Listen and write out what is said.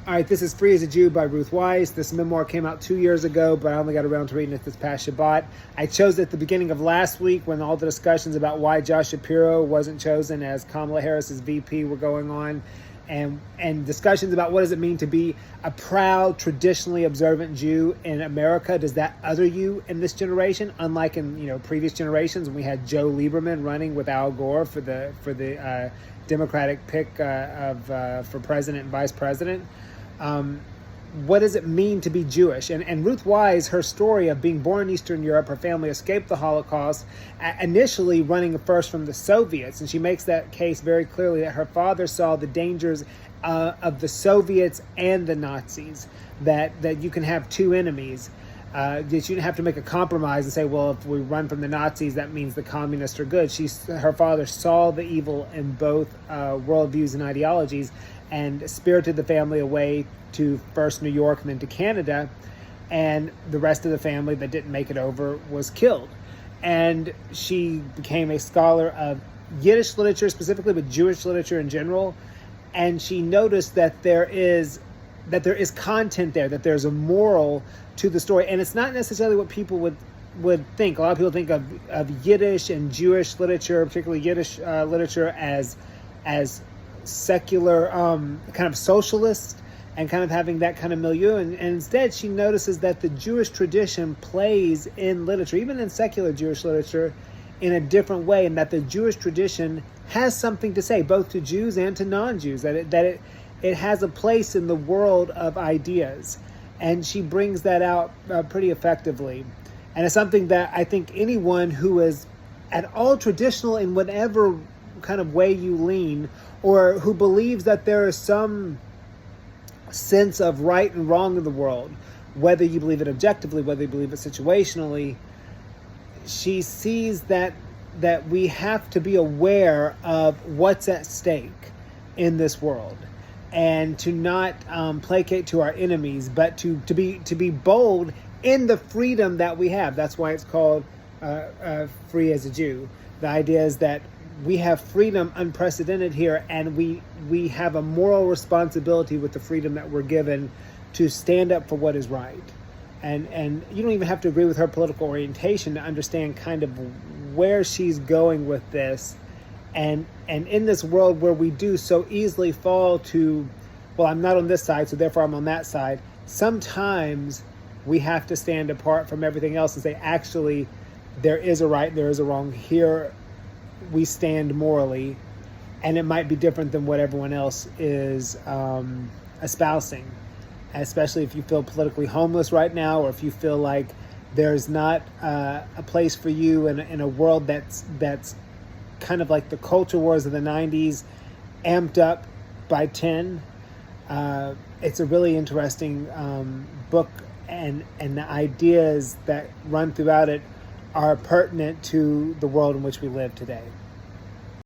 All right, this is Free as a Jew by Ruth Wisse. This memoir came out 2 years ago, but I only got around to reading it this past Shabbat. I chose it at the beginning of last week when all the discussions about why Josh Shapiro wasn't chosen as Kamala Harris's VP were going on, and discussions about what does it mean to be a proud, traditionally observant Jew in America. Does that other you in this generation? Unlike in previous generations when we had Joe Lieberman running with Al Gore for the Democratic pick for president and vice president. What does it mean to be Jewish? And Ruth Wisse, her story of being born in Eastern Europe, her family escaped the Holocaust, initially running first from the Soviets. And she makes that case very clearly that her father saw the dangers of the Soviets and the Nazis, that you can have two enemies, that you didn't have to make a compromise and say, well, if we run from the Nazis, that means the communists are good. Her father saw the evil in both worldviews and ideologies, and spirited the family away to first New York and then to Canada, and the rest of the family that didn't make it over was killed. And she became a scholar of Yiddish literature specifically, but Jewish literature in general, and she noticed that there is content there, that there's a moral to the story, and it's not necessarily what people would think. A lot of people think of Yiddish and Jewish literature, particularly Yiddish literature, as secular, kind of socialist, and kind of having that kind of milieu. And instead, she notices that the Jewish tradition plays in literature, even in secular Jewish literature, in a different way, and that the Jewish tradition has something to say, both to Jews and to non-Jews, that it has a place in the world of ideas. And she brings that out pretty effectively. And it's something that I think anyone who is at all traditional in whatever kind of way you lean, or who believes that there is some sense of right and wrong in the world, whether you believe it objectively, whether you believe it situationally, she sees that we have to be aware of what's at stake in this world, and to not placate to our enemies, but to be bold in the freedom that we have. That's why it's called Free as a Jew. The idea is that we have freedom unprecedented here, and we have a moral responsibility with the freedom that we're given to stand up for what is right. And you don't even have to agree with her political orientation to understand kind of where she's going with this. And in this world where we do so easily fall to, well, I'm not on this side, so therefore I'm on that side, sometimes we have to stand apart from everything else and say, actually, there is a right, there is a wrong. Here we stand morally, and it might be different than what everyone else is espousing, especially if you feel politically homeless right now, or if you feel like there's not a place for you in a world that's kind of like the culture wars of the 90s amped up by 10. It's a really interesting book, and the ideas that run throughout it are pertinent to the world in which we live today.